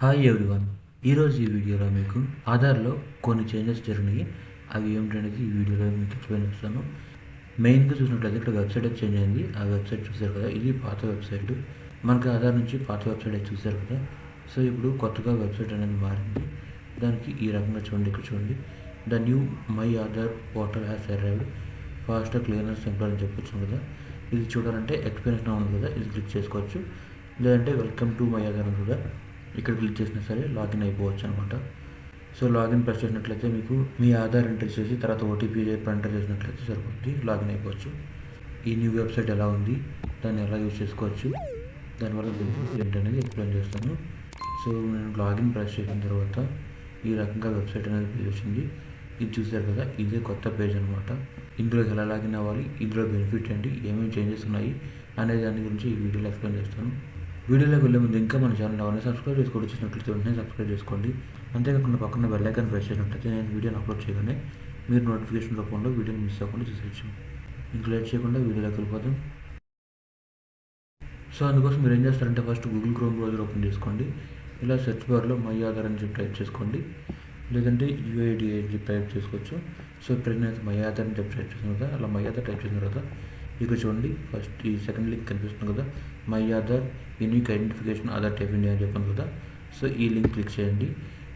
Hi everyone. ఈరోజు ఈ వీడియోలో మీకు ఆధార్లో కొన్ని చేంజెస్ జరిగినాయి. అవి ఏమిటనేది ఈ వీడియోలో మీకు ఎక్స్ప్లెయిన్ చేస్తాను. మెయిన్గా చూసినట్లయితే ఇక్కడ వెబ్సైట్ అయితే చేంజ్ అయింది. ఆ వెబ్సైట్ చూసారు కదా, ఇది పాత వెబ్సైట్. మనకి ఆధార్ నుంచి పాత వెబ్సైట్ అయితే చూసారు కదా. సో ఇప్పుడు కొత్తగా వెబ్సైట్ అనేది మారింది. దానికి ఈ రకంగా చూడండి, ఇక్కడ చూడండి. The new my Aadhaar portal has arrived faster cleaner simple అని చెప్పొచ్చు కదా. ఇది చూడాలంటే ఎక్స్పీరియన్స్ ఉంది కదా, ఇది క్లిక్ చేసుకోవచ్చు. లేదంటే వెల్కమ్ టు మై ఆధార్ ఉంది కదా, ఇక్కడ క్లిక్ చేసినా సరే లాగిన్ అయిపోవచ్చు అనమాట. సో లాగిన్ ప్రెస్ చేసినట్లయితే మీకు మీ ఆధార్ ఎంటర్ చేసి తర్వాత ఓటీపీ ఎంటర్ చేసినట్లయితే సరిపోతుంది, లాగిన్ అయిపోవచ్చు. ఈ న్యూ వెబ్సైట్ ఎలా ఉంది, దాన్ని ఎలా యూజ్ చేసుకోవచ్చు, దానివల్ల బెనిఫిట్స్ ఏంటనేది ఎక్స్ప్లెయిన్ చేస్తాను. సో నేను లాగిన్ ప్రెస్ చేసిన తర్వాత ఈ రకంగా వెబ్సైట్ అనేది పేజ్ వచ్చింది. ఇది చూసారు కదా, ఇదే కొత్త పేజ్ అనమాట. ఇందులోకి ఎలా లాగిన్ అవ్వాలి, ఇందులో బెనిఫిట్ ఏంటి, ఏమేమి చేంజెస్ ఉన్నాయి అనే దాని గురించి ఈ వీడియోలో ఎక్స్ప్లెయిన్ చేస్తాను. వీడియోలోకి వెళ్ళే ముందు ఇంకా మన ఛానల్ ఎవరైనా సబ్స్క్రైబ్ చేసుకోవడం చూసినట్లయితే వెంటనే సబ్స్క్రైబ్ చేసుకోండి. అంతేకాకుండా పక్కన బెల్ ఐకాన్ ప్రెస్ చేసినట్లయితే నేను వీడియోని అప్లోడ్ చేయగానే మీరు నోటిఫికేషన్ రూపంలో వీడియోని మిస్ అవ్వకుండా చూసేయచ్చు. ఇంకా లేట్ చేయకుండా వీడియోలోకి వెళ్ళిపోతాం. సో అందుకోసం మీరు ఏం చేస్తారంటే first Google chrome browser open చేసుకోండి. ఇలా సెర్చ్ బార్లో మై ఆధార్ అని చెప్పి టైప్ చేసుకోండి, లేదంటే యూఐడి అని చెప్పి టైప్ చేసుకోవచ్చు. సో ఇప్పుడు నేను మై ఆధార్ అని చెప్పి టైప్ చేసిన కదా, అలా మై ఆధార్ టైప్ చేసిన తర్వాత ఇక్కడ చూడండి, ఫస్ట్ ఈ సెకండ్ లింక్ కనిపిస్తుంది కదా, my Aadhaar unique identification Aadhaar type India అని చెప్పాను కదా. సో ఈ లింక్ క్లిక్ చేయండి.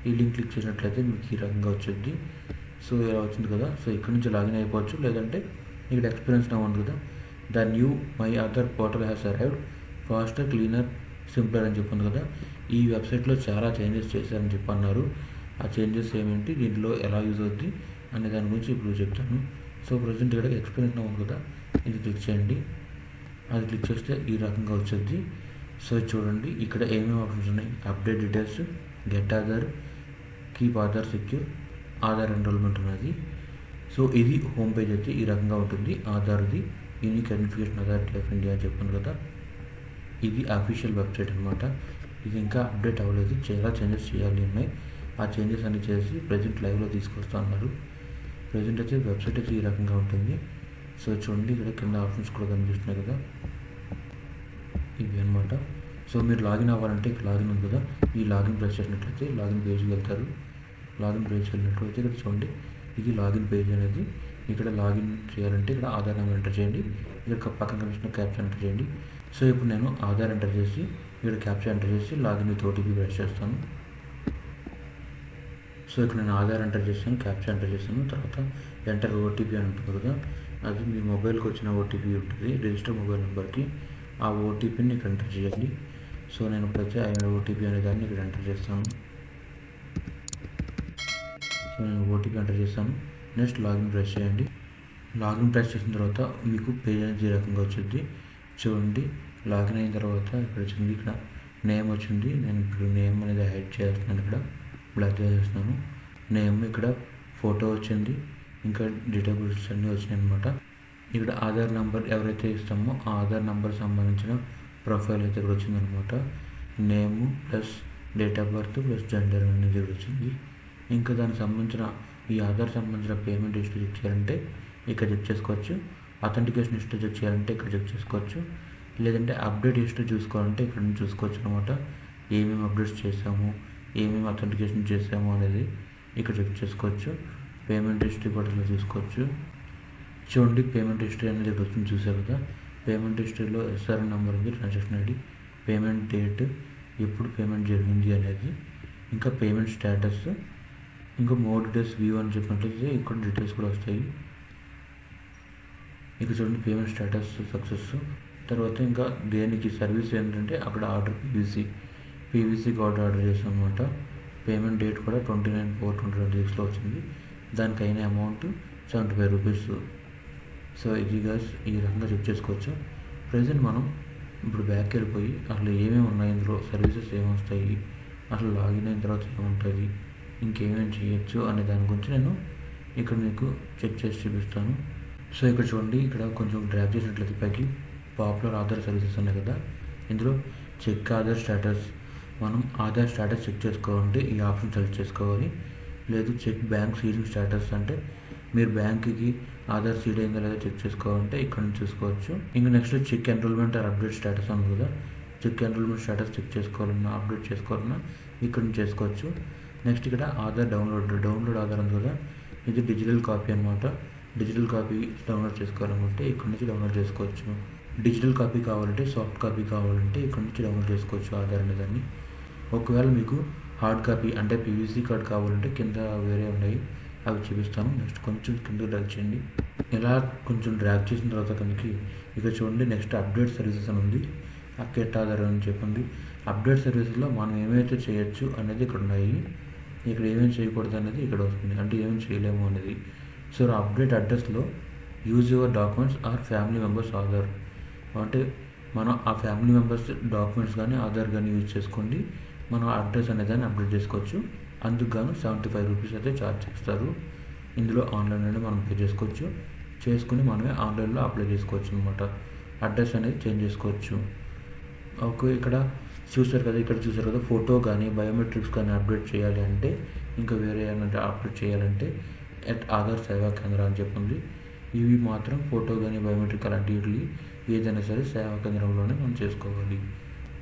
ఈ లింక్ క్లిక్ చేసినట్లయితే మీకు ఈ రకంగా వచ్చింది. సో ఇలా వచ్చింది కదా. సో ఇక్కడ నుంచి లాగిన్ అయిపోవచ్చు, లేదంటే ఇక్కడ ఎక్స్పీరియన్స్ నా ఉంది కదా, the new my Aadhaar portal has arrived faster cleaner simpler అని చెప్పింది కదా. ఈ వెబ్సైట్లో చాలా చేంజెస్ చేశారని చెప్పన్నారు. ఆ చేంజెస్ ఏమిటి, దీంట్లో ఎలా యూజ్ అవుద్ది అనే దాని గురించి ఇప్పుడు చెప్తాను. సో ప్రజెంట్ ఇక్కడ ఎక్స్పీరియన్స్ నా ఉంది కదా, ఇది క్లిక్ చేయండి. అది క్లిక్ చేస్తే ఈ రకంగా వచ్చేది. సో చూడండి, ఇక్కడ ఏమేమి ఆప్షన్స్ ఉన్నాయి, update details, get Aadhaar, keep Aadhaar secure, Aadhaar enrolment ఉన్నది. సో ఇది హోమ్ పేజ్ అయితే ఈ రకంగా ఉంటుంది. ఆధార్ది unique identification authority of India అని చెప్పాను కదా, ఇది అఫీషియల్ వెబ్సైట్ అనమాట. ఇది ఇంకా అప్డేట్ అవ్వలేదు, చాలా చేంజెస్ చేయాలి ఉన్నాయి. ఆ చేంజెస్ అన్ని చేసి ప్రజెంట్ లైవ్లో తీసుకొస్తా అన్నారు. ప్రజెంట్ అయితే వెబ్సైట్ అయితే ఈ రకంగా ఉంటుంది. సో చూడండి, ఇక్కడ కింద ఆప్షన్స్ కూడా కనిపిస్తున్నాయి కదా, ఇవి అనమాట. సో మీరు లాగిన్ అవ్వాలంటే ఇక్కడ లాగిన్ ఉంది కదా, ఈ లాగిన్ ప్రెస్ చేసినట్లయితే లాగిన్ పేజ్కి వెళ్తారు. లాగిన్ పేజ్కి వెళ్ళినట్లయితే ఇక్కడ చూడండి, ఇది లాగిన్ పేజ్ అనేది. ఇక్కడ లాగిన్ చేయాలంటే ఇక్కడ ఆధార్ నెంబర్ ఎంటర్ చేయండి, ఇక్కడ పక్కన కనిపిస్తున్న క్యాప్చా ఎంటర్ చేయండి. సో ఇప్పుడు నేను ఆధార్ ఎంటర్ చేసి ఇక్కడ క్యాప్చా ఎంటర్ చేసి లాగిన్ విత్ ఓటీపీ ప్రెస్ చేస్తాను. సో ఇక్కడ నేను ఆధార్ ఎంటర్ చేశాను, క్యాప్చా ఎంటర్ చేశాను, తర్వాత ఎంటర్ ఓటీపీ అని ఉంటుంది కదా, అది మీ మొబైల్కి వచ్చిన ఓటీపీ ఉంటుంది రిజిస్టర్ మొబైల్ నెంబర్కి. ఆ ఓటీపీని ఇక్కడ ఎంటర్ చేయాలి. సో నేను ఇప్పుడైతే ఓటీపీ అనే దాన్ని ఇక్కడ ఎంటర్ చేస్తాను. సో నేను ఓటీపీ ఎంటర్ చేస్తాను. నెక్స్ట్ లాగిన్ ప్రెస్ చేయండి. లాగిన్ ప్రెస్ చేసిన తర్వాత మీకు పేజ్ అనేది ఈ రకంగా వచ్చింది. చూడండి, లాగిన్ అయిన తర్వాత ఇక్కడ వచ్చింది, ఇక్కడ నేమ్ వచ్చింది. నేను ఇప్పుడు నేమ్ అనేది హైడ్ చేస్తున్నాను, ఇక్కడ బ్లాక్ చేస్తున్నాను నేమ్. ఇక్కడ ఫోటో వచ్చింది, ఇంకా డీటెయిల్స్ అన్నీ వచ్చినాయి అనమాట. ఇక్కడ ఆధార్ నెంబర్ ఎవరైతే ఇస్తామో ఆ ఆధార్ నెంబర్ సంబంధించిన ప్రొఫైల్ అయితే ఇక్కడ వచ్చిందనమాట. Name plus date of birth plus gender అనేది ఇక్కడ వచ్చింది. ఇంకా దానికి సంబంధించిన ఈ ఆధార్ సంబంధించిన పేమెంట్ హిస్టరీ చెక్ చేయాలంటే ఇక్కడ చెక్ చేసుకోవచ్చు. అథెంటికేషన్ హిస్టరీ చెక్ చేయాలంటే ఇక్కడ చెక్ చేసుకోవచ్చు. లేదంటే అప్డేట్ హిస్టరీ చూసుకోవాలంటే ఇక్కడ నుంచి చూసుకోవచ్చు అనమాట. ఏమేమి అప్డేట్స్ చేసాము, ఏమేమి అథెంటికేషన్ చేసాము అనేది ఇక్కడ చెక్ చేసుకోవచ్చు. పేమెంట్ హిస్టరీ కూడా ఇలా చూసుకోవచ్చు. చూడండి, పేమెంట్ హిస్టరీ అనేది ఇక్కడ వచ్చింది, చూసారు కదా. పేమెంట్ హిస్టరీలో ఎస్ఆర్ఎన్ నెంబర్ ఉంది, ట్రాన్సాక్షన్ ఐడి, పేమెంట్ డేట్, ఎప్పుడు పేమెంట్ జరిగింది అనేది, ఇంకా పేమెంట్ స్టేటస్, ఇంకా మోర్ డీటెయిల్స్ వ్యూ అని చెప్పినట్లయితే ఇక్కడ డీటెయిల్స్ కూడా వస్తాయి. ఇక్కడ చూడండి, పేమెంట్ స్టేటస్ సక్సెస్. తర్వాత ఇంకా దేనికి సర్వీస్ ఏంటంటే అక్కడ ఆర్డర్ పీవీసీకి ఆర్డర్ చేసాం అనమాట. పేమెంట్ డేట్ కూడా 29/4/2026లో వచ్చింది. దానికి అయిన అమౌంట్ 75 రూపీస్. సో ఇది గైస్ ఈ రకంగా చెక్ చేసుకోవచ్చు. ప్రజెంట్ మనం ఇప్పుడు బ్యాక్ వెళ్ళిపోయి అసలు ఏమేమి ఉన్నాయి, ఇందులో సర్వీసెస్ ఏమొస్తాయి, అసలు లాగిన్ అయిన తర్వాత ఏముంటుంది, ఇంకేమేమి చేయొచ్చు అనే దాని గురించి నేను ఇక్కడ మీకు చెక్ చేసి చూపిస్తాను. సో ఇక్కడ చూడండి, ఇక్కడ కొంచెం డ్రాప్ చేసినట్లయితే పైకి పాపులర్ ఆధార్ సర్వీసెస్ ఉన్నాయి కదా, ఇందులో చెక్ ఆధార్ స్టేటస్. మనం ఆధార్ స్టేటస్ చెక్ చేసుకోవాలంటే ఈ ఆప్షన్ సెలెక్ట్ చేసుకోవాలి. లేదు చెక్ బ్యాంక్ సీడింగ్ స్టేటస్ అంటే మీరు బ్యాంక్కి ఆధార్ సీడ్ అయిందో లేదో చెక్ చేసుకోవాలంటే ఇక్కడ నుంచి చూసుకోవచ్చు. ఇంకా next check enrolment or update status ఉంది కదా, చెక్ ఎన్రోల్మెంట్ స్టేటస్ చెక్ చేసుకోవాలన్నా అప్డేట్ చేసుకోవాలన్నా ఇక్కడ నుంచి చేసుకోవచ్చు. నెక్స్ట్ ఇక్కడ ఆధార్ డౌన్లోడ్ ఆధార్ ఉంది కదా, ఇది డిజిటల్ కాపీ అనమాట. డిజిటల్ కాపీ డౌన్లోడ్ చేసుకోవాలనుకుంటే ఇక్కడ నుంచి డౌన్లోడ్ చేసుకోవచ్చు. డిజిటల్ కాపీ కావాలంటే, సాఫ్ట్ కాపీ కావాలంటే ఇక్కడ నుంచి డౌన్లోడ్ చేసుకోవచ్చు ఆధార్ అనేదాన్ని. ఒకవేళ మీకు హార్డ్ కాపీ అంటే పీవీసీ కార్డ్ కావాలంటే కింద వేరే ఉన్నాయి, అవి చూపిస్తాను. నెక్స్ట్ కొంచెం కింద డ్రాగ్ చేయండి. ఇలా కొంచెం డ్రాగ్ చేసిన తర్వాత కిందకి ఇక్కడ చూడండి, నెక్స్ట్ అప్డేట్ సర్వీసెస్ అని ఉంది. గెట్ ఆధార్ అని చెప్పింది. అప్డేట్ సర్వీసెస్లో మనం ఏమైతే చేయొచ్చు అనేది ఇక్కడ ఉన్నాయి. ఇక్కడ ఏమేమి చేయకూడదు అనేది ఇక్కడ వస్తుంది, అంటే ఏమేమి చేయలేము అనేది. సో అప్డేట్ అడ్రస్లో use your documents or family members Aadhaar, అంటే మనం ఆ ఫ్యామిలీ మెంబర్స్ డాక్యుమెంట్స్ కానీ ఆధార్ కానీ యూజ్ చేసుకోండి, మనం అడ్రస్ అనేదాన్ని అప్డేట్ చేసుకోవచ్చు. అందుకు గాను 75 రూపీస్ అయితే ఛార్జ్ చేస్తారు. ఇందులో ఆన్లైన్లోనే మనం పే చేసుకోవచ్చు, చేసుకుని మనమే ఆన్లైన్లో అప్లై చేసుకోవచ్చు అనమాట. అడ్రస్ అనేది చేంజ్ చేసుకోవచ్చు. ఓకే, ఇక్కడ చూసారు కదా ఫోటో కానీ బయోమెట్రిక్స్ కానీ అప్డేట్ చేయాలి అంటే, ఇంకా వేరే ఏమైనా అప్డేట్ చేయాలంటే ఆధార్ సేవా కేంద్రం అని చెప్పింది. ఇవి మాత్రం ఫోటో కానీ బయోమెట్రిక్ అలాంటివి ఏదైనా సరే సేవా కేంద్రంలోనే మనం చేసుకోవాలి,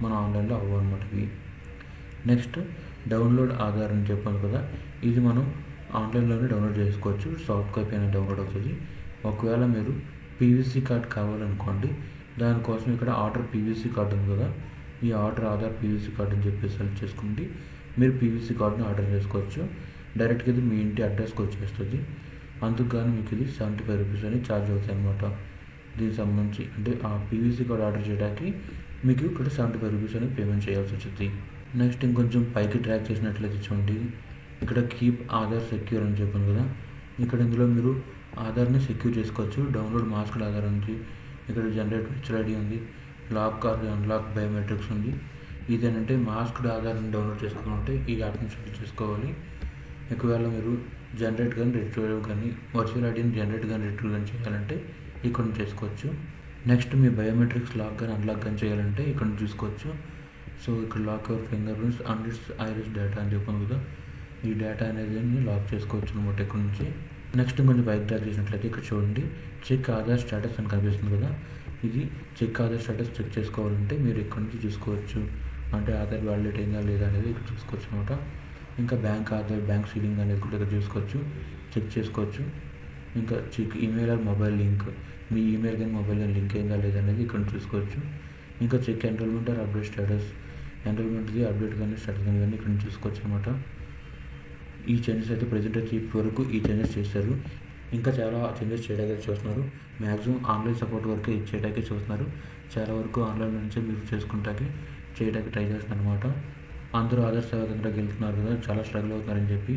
మన ఆన్లైన్లో అవ్వనమాట ఇవి. నెక్స్ట్ డౌన్లోడ్ ఆధార్ అని చెప్పాను కదా, ఇది మనం ఆన్లైన్లోనే డౌన్లోడ్ చేసుకోవచ్చు. సాఫ్ట్ కాపీ అనేది డౌన్లోడ్ అవుతుంది. ఒకవేళ మీరు పీవీసీ కార్డ్ కావాలనుకోండి, దానికోసం ఇక్కడ ఆర్డర్ పీవీసీ కార్డు ఉంది కదా, ఈ ఆర్డర్ ఆధార్ పీవీసీ కార్డు అని చెప్పి సెలెక్ట్ చేసుకోండి. మీరు పీవీసీ కార్డుని ఆర్డర్ చేసుకోవచ్చు. డైరెక్ట్గా ఇది మీ ఇంటి అడ్రస్కి వచ్చేస్తుంది. అందుకు కానీ మీకు ఇది 75 రూపీస్ అని ఛార్జ్ అవుతాయి అనమాట. దీనికి సంబంధించి అంటే ఆ పీవీసీ కార్డు ఆర్డర్ చేయడానికి మీకు ఇక్కడ 75 రూపీస్ అనేది పేమెంట్ చేయాల్సి వచ్చింది. నెక్స్ట్ ఇంకొంచెం పైకి ట్రాక్ చేసినట్లయితే చూడండి, ఇక్కడ కీప్ ఆధార్ సెక్యూర్ అని చెప్పింది కదా, ఇక్కడ ఇందులో మీరు ఆధార్ని సెక్యూర్ చేసుకోవచ్చు. డౌన్లోడ్ మాస్క్డ్ ఆధార్ ఉంది, ఇక్కడ జనరేట్ విర్చువల్ ఐడి ఉంది, లాక్ ఆర్ అన్లాక్ బయోమెట్రిక్స్ ఉంది. ఇదేంటంటే మాస్క్డ్ ఆధార్ని డౌన్లోడ్ చేసుకోవాలంటే ఈ యాప్ నుంచి చేసుకోవాలి. ఒకవేళ మీరు జనరేట్ కానీ రిట్రీవ్ కానీ వర్చువల్ ఐడిని జనరేట్ కానీ రిట్రీవ్ కానీ చేయాలంటే ఇక్కడ నుంచి చేసుకోవచ్చు. నెక్స్ట్ మీ బయోమెట్రిక్స్ లాక్ కానీ అన్లాక్ కానీ చేయాలంటే ఇక్కడ నుంచి చూసుకోవచ్చు. సో ఇక్కడ lock your finger prints and it's iris data అని చెప్పాను కదా, ఈ డేటా అనేది లాక్ చేసుకోవచ్చు అనమాట ఇక్కడ నుంచి. నెక్స్ట్ కొంచెం బైక్ ట్రాక్ చేసినట్లయితే ఇక్కడ చూడండి, చెక్ ఆధార్ స్టేటస్ అని కనిపిస్తుంది కదా, ఇది చెక్ ఆధార్ స్టేటస్ చెక్ చేసుకోవాలంటే మీరు ఇక్కడ నుంచి చూసుకోవచ్చు. అంటే ఆధార్ వ్యాలిడేట్ అయిందా లేదా అనేది ఇక్కడ చూసుకోవచ్చు అనమాట. ఇంకా బ్యాంక్ సీలింగ్ అనేది కూడా ఇక్కడ చూసుకోవచ్చు, చెక్ చేసుకోవచ్చు. ఇంకా check email or mobile link, మీ ఈమెయిల్ కానీ మొబైల్ కానీ లింక్ అయిందా లేదా అనేది ఇక్కడ చూసుకోవచ్చు. ఇంకా check enrolment or update status, ఎన్రోల్మెంట్ది అప్డేట్ కానీ స్టేటస్ కానీ ఇక్కడ చూసుకోవచ్చు అనమాట. ఈ చేంజెస్ అయితే ప్రజెంట్ అయితే ఇప్పటివరకు ఈ చేంజెస్ చేశారు. ఇంకా చాలా చేంజెస్ చేయడానికి చూస్తున్నారు. మ్యాక్సిమం ఆన్లైన్ సపోర్ట్ వరకు చేయడానికి చూస్తున్నారు. చాలా వరకు ఆన్లైన్ నుంచే మీరు చేయడానికి ట్రై చేస్తున్నారు అనమాట. అందరూ ఆధార్ సేవా కేంద్రానికి వెళ్తున్నారు కదా, చాలా స్ట్రగుల్ అవుతున్నారని చెప్పి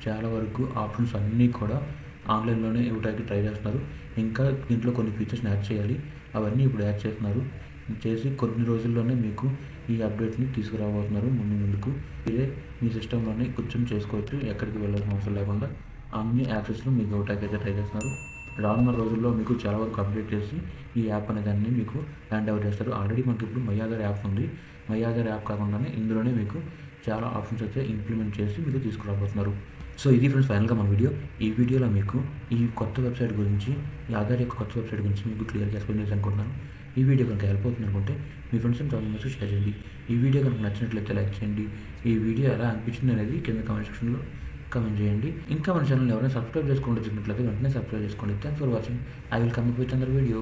చాలా వరకు ఆప్షన్స్ అన్నీ కూడా ఆన్లైన్లోనే ఇవ్వడానికి ట్రై చేస్తున్నారు. ఇంకా దీంట్లో కొన్ని ఫీచర్స్ని యాడ్ చేయాలి, అవన్నీ ఇప్పుడు యాడ్ చేస్తున్నారు. చేసి కొన్ని రోజుల్లోనే మీకు ఈ అప్డేట్ని తీసుకురాబోతున్నారు ముందుకు. ఇదే మీ సిస్టంలోనే కూర్చొని చేసుకోవచ్చు, ఎక్కడికి వెళ్ళాల్సిన అవసరం లేకుండా అన్ని యాక్సెస్లు మీకు ఇవ్వడానికి అయితే ట్రై చేస్తున్నారు. రానున్న రోజుల్లో మీకు చాలా వరకు అప్డేట్ చేసి ఈ యాప్ అనేదాన్ని మీకు హ్యాండ్ ఓవర్ చేస్తారు. ఆల్రెడీ మనకి ఇప్పుడు మై ఆధార్ యాప్ ఉంది. మై ఆధార్ యాప్ కాకుండానే ఇందులోనే మీకు చాలా ఆప్షన్స్ అయితే ఇంప్లిమెంట్ చేసి మీకు తీసుకురాబోతున్నారు. సో ఇది ఫ్రెండ్స్ ఫైనల్గా మన వీడియో. ఈ వీడియోలో మీకు ఈ కొత్త వెబ్సైట్ గురించి, ఈ ఆధార్ యొక్క కొత్త వెబ్సైట్ గురించి మీకు క్లియర్గా ఎక్స్ప్లెయిన్ చేసి అనుకుంటున్నాను. ఈ వీడియో కనుక హెల్ప్ అవుతుంది అనుకుంటే మీ friends and family members share చేయండి. ఈ వీడియో కనుక నచ్చినట్లయితే లైక్ చేయండి. ఈ వీడియో ఎలా అనిపించింది అనేది కింద కామెంట్ సెక్షన్లో కామెంట్ చేయండి. ఇంకా మన ఛానల్ ఎవరైనా సబ్స్క్రైబ్ చేసుకుంటూ వెంటనే సబ్స్క్రైబ్ చేసుకోండి. Thanks for watching. I will come up with another video.